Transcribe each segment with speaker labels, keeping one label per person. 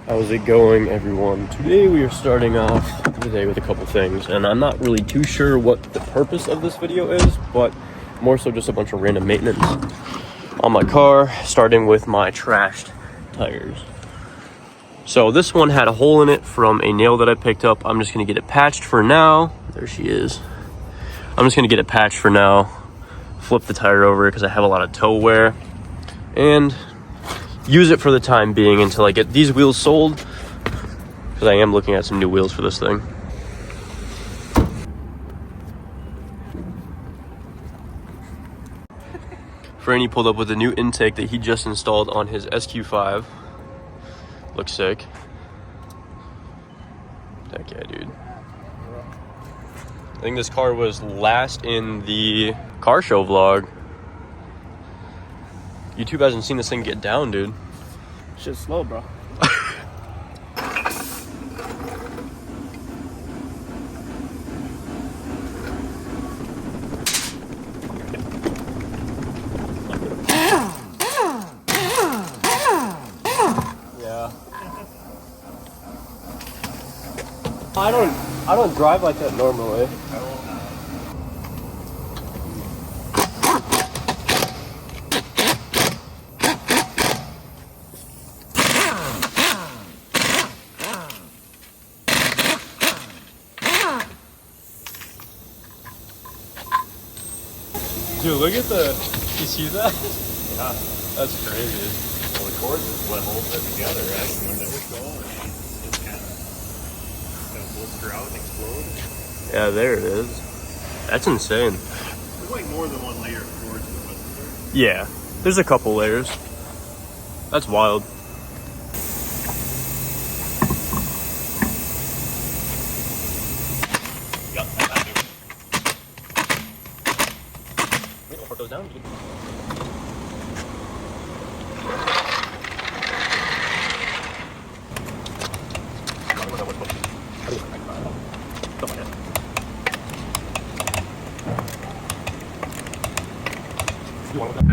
Speaker 1: How's it going, everyone? Today we are starting off the day with a couple things, and I'm not really too sure what the purpose of this video is, but more so just a bunch of random maintenance on my car, starting with my trashed tires. So this one had a hole in it from a nail that I picked up. I'm just gonna get it patched for now. There she is. I'm just gonna get it patched for now, flip the tire over because I have a lot of toe wear, and use it for the time being until I get these wheels sold, because I am looking at some new wheels for this thing. Franny pulled up with a new intake that he just installed on his SQ5. Looks sick. Heck yeah, dude. I think this car was last in the car show vlog. YouTube hasn't seen this thing get down, dude.
Speaker 2: Shit's slow, bro.
Speaker 1: Yeah. I don't drive like that normally. Dude, look at the, you see that?
Speaker 3: Yeah.
Speaker 1: That's crazy.
Speaker 3: Well, the cords is what holds it together, right? When they're going, it's kind of blister out and explode.
Speaker 1: Yeah, there it is. That's insane.
Speaker 3: There's like more than one layer of cords, wasn't there?
Speaker 1: Yeah, there's a couple layers. That's wild.
Speaker 3: Yep, I do.
Speaker 1: Wait, I'll put those down.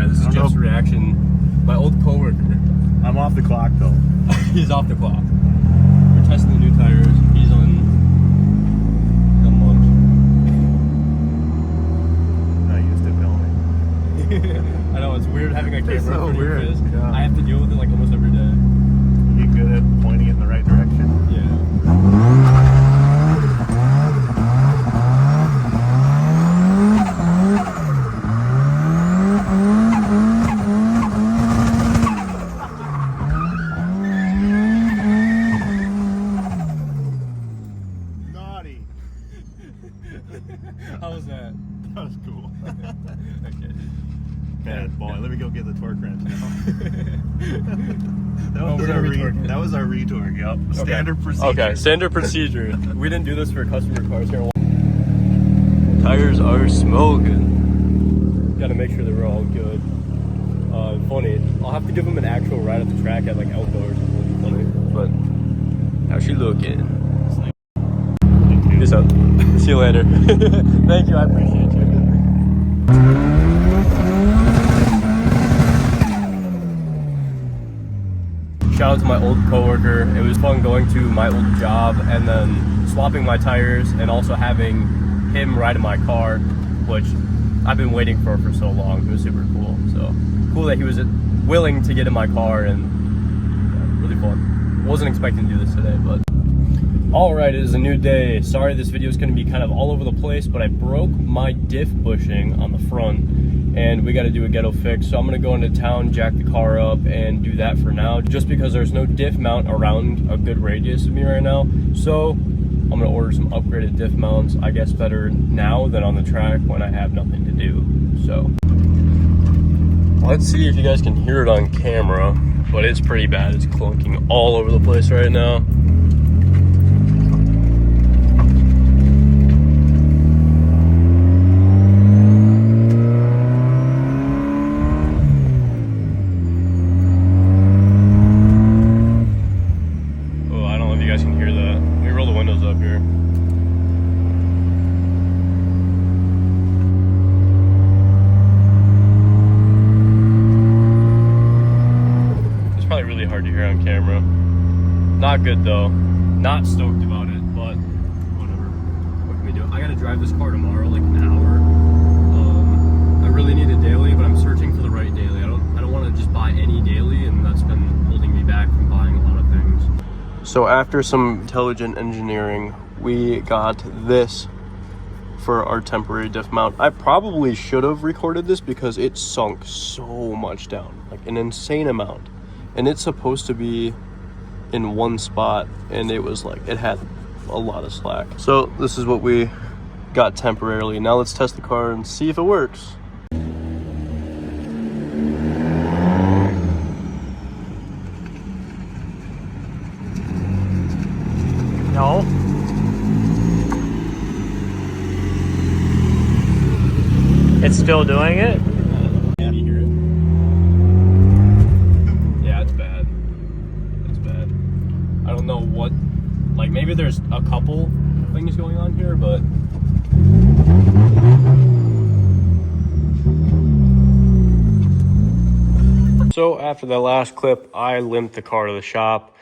Speaker 1: This is Jeff's reaction. My old coworker.
Speaker 3: I'm off the clock though.
Speaker 1: He's off the clock. We're testing the new tires. He's on lunch.
Speaker 3: Not used to filming.
Speaker 1: I know, it's weird having a camera
Speaker 3: It's so
Speaker 1: in front of your
Speaker 3: weird,
Speaker 1: face.
Speaker 3: yeah.
Speaker 1: I have to deal with it like almost every day.
Speaker 3: You get good at pointing it in the right direction.
Speaker 1: Yeah.
Speaker 3: Naughty.
Speaker 1: How was that?
Speaker 3: That was cool.
Speaker 1: Okay.
Speaker 3: Bad boy. Let me go get the torque wrench now.
Speaker 1: Oh, we're gonna retorque it.
Speaker 3: That was our retorque. Yep. Standard procedure.
Speaker 1: Okay, standard procedure. We didn't do this for customer cars here. Tires are smoking. Gotta make sure they were all good. Funny. I'll have to give them an actual ride at the track at like outdoors. Funny. But how's she looking? Peace out. See you later. Thank you. I appreciate you. Shout out to my old coworker. It was fun going to my old job and then swapping my tires and also having him ride in my car, which I've been waiting for so long. It was super cool. So cool that he was willing to get in my car, and yeah, really fun. Wasn't expecting to do this today, but alright, it is a new day. Sorry this video is going to be kind of all over the place, but I broke my diff bushing on the front and we got to do a ghetto fix. So I'm going to go into town, jack the car up, and do that for now, just because there's no diff mount around a good radius of me right now. So I'm going to order some upgraded diff mounts. I guess better now than on the track when I have nothing to do. So let's see if you guys can hear it on camera, but it's pretty bad. It's clunking all over the place right now. hard to hear on camera. Not good though. Not stoked about it, but whatever. What can we do? I gotta drive this car tomorrow, like an hour. I really need a daily, but I'm searching for the right daily. I don't want to just buy any daily, and that's been holding me back from buying a lot of things. So after some intelligent engineering, we got this for our temporary diff mount. I probably should have recorded this because it sunk so much down, like an insane amount. And it's supposed to be in one spot, and it was like, it had a lot of slack. So this is what we got temporarily. Now let's test the car and see if it works.
Speaker 2: No. It's still doing it?
Speaker 1: Can you hear it? Yeah, it's bad. It's bad. I don't know what, like maybe there's a couple things going on here, but so after that last clip, I limped the car to the shop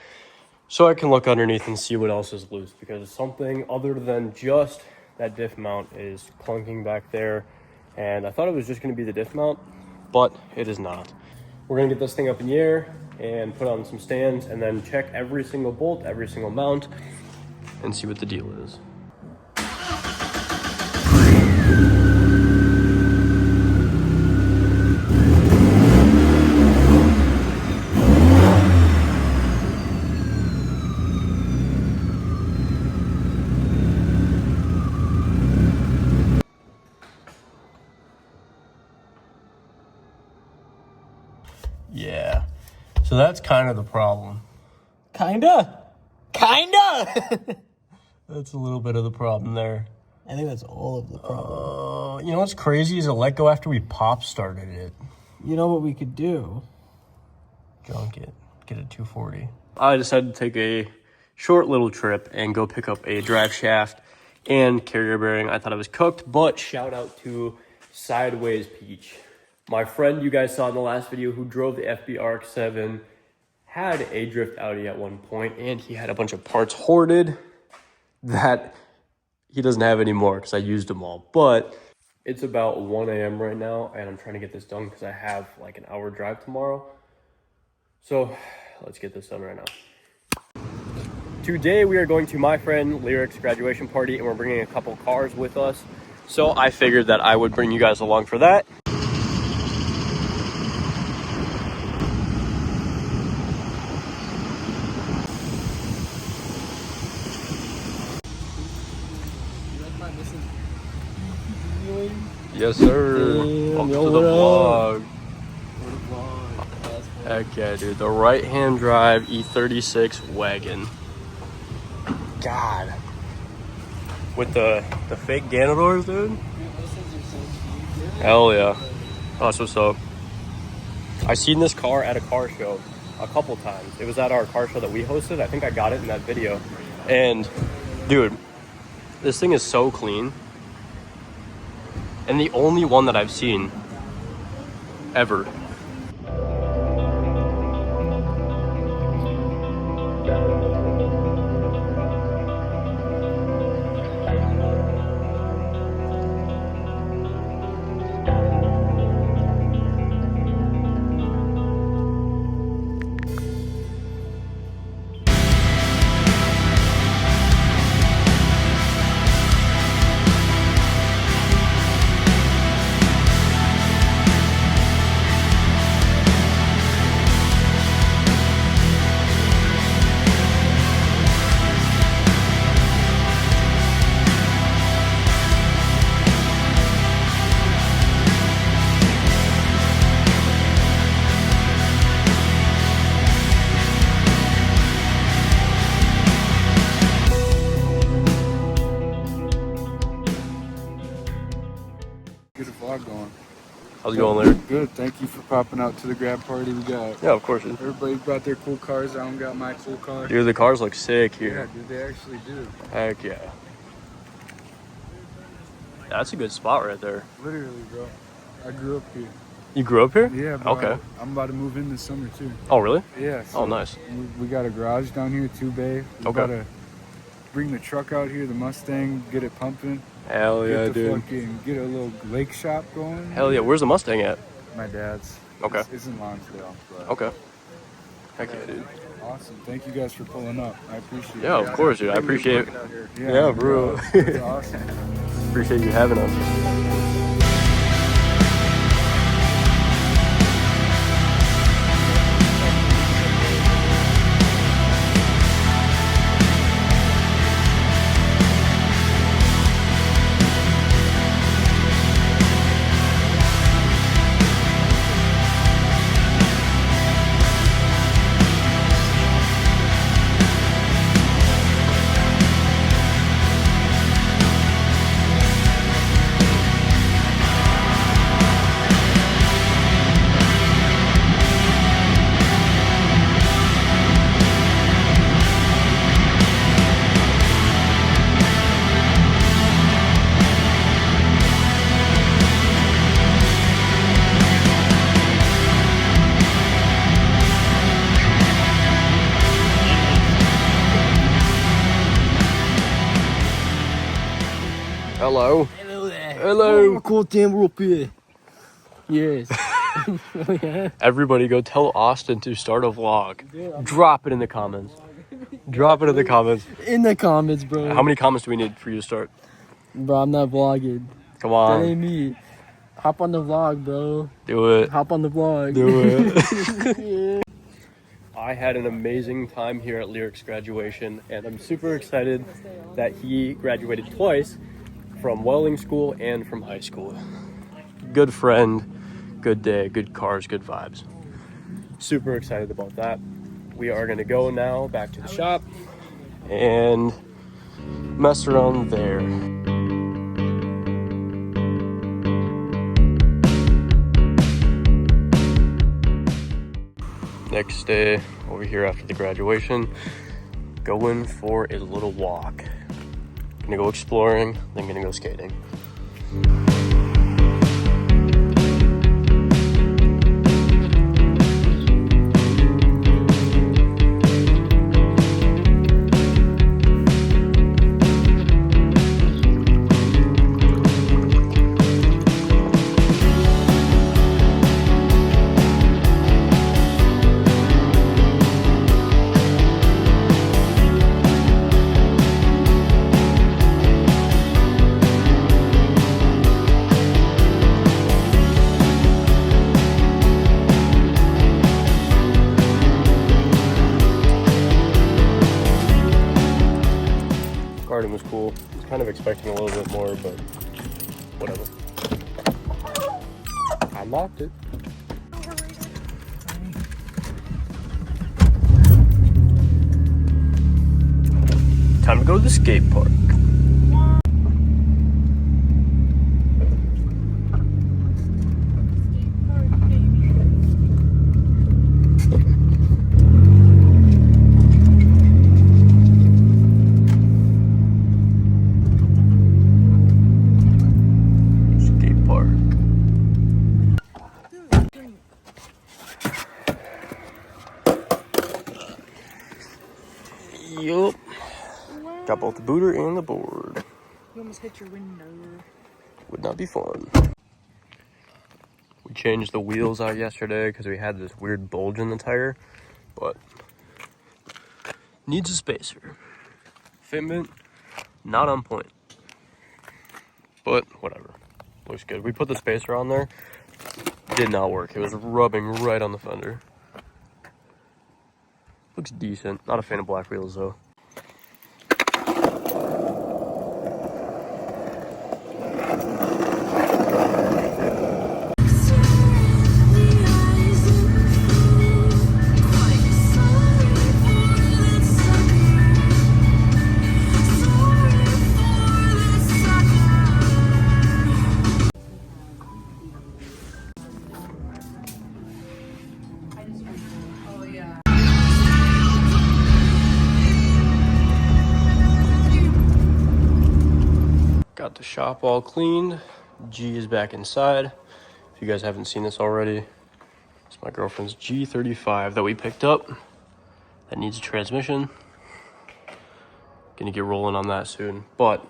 Speaker 1: so I can look underneath and see what else is loose, because something other than just that diff mount is clunking back there. And I thought it was just going to be the diff mount, but it is not. We're going to get this thing up in the air and put on some stands and then check every single bolt, every single mount, and see what the deal is. Yeah, so that's kind of the problem.
Speaker 2: Kinda.
Speaker 1: That's a little bit of the problem there.
Speaker 2: I think that's all of the problem.
Speaker 1: You know what's crazy is it let go after we pop started it.
Speaker 2: You know what we could do?
Speaker 1: Junk it, get it 240. I decided to take a short little trip and go pick up a drive shaft and carrier bearing. I thought it was cooked, but shout out to Slidewayz Peach. My friend you guys saw in the last video who drove the FBRX7 had a drift Audi at one point, and he had a bunch of parts hoarded that he doesn't have anymore because I used them all. But it's about 1 a.m. right now, and I'm trying to get this done because I have like an hour drive tomorrow. So let's get this done right now. Today we are going to my friend Lyric's graduation party, and we're bringing a couple cars with us. So I figured that I would bring you guys along for that. Yes, sir. Welcome to the vlog. Heck yeah, dude. The right-hand drive E36 wagon. God. With the fake Ganadors, dude? Hell yeah. Oh, that's what's up. I seen this car at a car show a couple times. It was at our car show that we hosted. I think I got it in that video. And, dude, this thing is so clean. And the only one that I've seen ever.
Speaker 4: Going.
Speaker 1: How's it going, Larry?
Speaker 4: Good. Thank you for popping out to the grad party we got.
Speaker 1: Yeah, of course.
Speaker 4: Everybody brought their cool cars. I don't got my cool car.
Speaker 1: Dude, the cars look sick
Speaker 4: Yeah,
Speaker 1: here.
Speaker 4: dude, they actually do.
Speaker 1: Heck yeah. That's a good spot right there.
Speaker 4: Literally, bro. I grew up here.
Speaker 1: You grew up here?
Speaker 4: Yeah, but
Speaker 1: Okay.
Speaker 4: I'm about to move in this summer too.
Speaker 1: Oh, really?
Speaker 4: Yeah.
Speaker 1: Oh, nice.
Speaker 4: We got a garage down here, 2-bay. We
Speaker 1: Okay.
Speaker 4: gotta bring the truck out here, the Mustang, get it pumping.
Speaker 1: Hell yeah,
Speaker 4: Get the
Speaker 1: dude.
Speaker 4: fucking, get a little lake shop going.
Speaker 1: Hell yeah. Where's the Mustang at?
Speaker 4: My dad's.
Speaker 1: Okay.
Speaker 4: It's in Lonsdale. But
Speaker 1: Okay. Heck yeah, dude.
Speaker 4: Awesome. Thank you guys for pulling up. I appreciate it.
Speaker 1: Yeah, of course, dude. I appreciate it. Yeah, bro.
Speaker 4: It's awesome.
Speaker 1: Appreciate you having us. Hello.
Speaker 2: Hello there.
Speaker 1: Hello.
Speaker 2: Cool damn we're up here. Yes. Oh, yeah.
Speaker 1: Everybody go tell Austin to start a vlog. Drop it in the comments. Drop it in the comments.
Speaker 2: In the comments, bro.
Speaker 1: How many comments do we need for you to start?
Speaker 2: Bro, I'm not vlogging.
Speaker 1: Come
Speaker 2: That
Speaker 1: on.
Speaker 2: ain't me. Hop on the vlog, bro.
Speaker 1: Do it.
Speaker 2: Hop on the vlog.
Speaker 1: Do it. I had an amazing time here at Lyric's graduation, and I'm super excited that he graduated twice from welding school and from high school. Good friend, good day, good cars, good vibes. Super excited about that. We are going to go now back to the shop and mess around there. Next day over here after the graduation, going for a little walk. Gonna go exploring, then gonna go skating. Garden was cool. I was kind of expecting a little bit more, but whatever. I locked it. Time to go to the skate park. Yup. Got both the booter and the board.
Speaker 5: You almost hit your window.
Speaker 1: Would not be fun. We changed the wheels out yesterday because we had this weird bulge in the tire, but needs a spacer. Fitment, not on point. But whatever. Looks good. We put the spacer on there. Did not work. It was rubbing right on the fender. Looks decent. Not a fan of black wheels though. Got the shop all cleaned. G is back inside. If you guys haven't seen this already, it's my girlfriend's G35 that we picked up. That needs a transmission. Gonna get rolling on that soon. But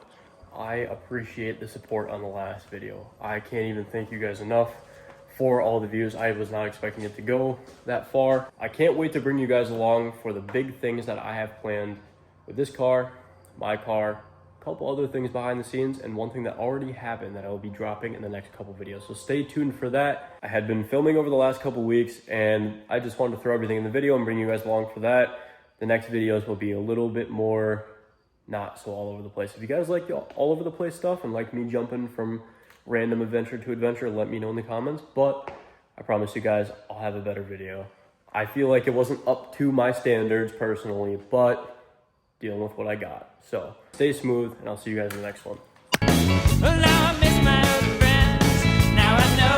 Speaker 1: I appreciate the support on the last video. I can't even thank you guys enough for all the views. I was not expecting it to go that far. I can't wait to bring you guys along for the big things that I have planned with this car, my car, a couple other things behind the scenes, and one thing that already happened that I will be dropping in the next couple videos. So stay tuned for that. I had been filming over the last couple weeks, and I just wanted to throw everything in the video and bring you guys along for that. The next videos will be a little bit more not so all over the place. If you guys like the all over the place stuff and like me jumping from random adventure to adventure, let me know in the comments. But I promise you guys, I'll have a better video. I feel like it wasn't up to my standards personally, but dealing with what I got. So stay smooth, and I'll see you guys in the next one.
Speaker 5: Well, now I miss my old friends. Now I know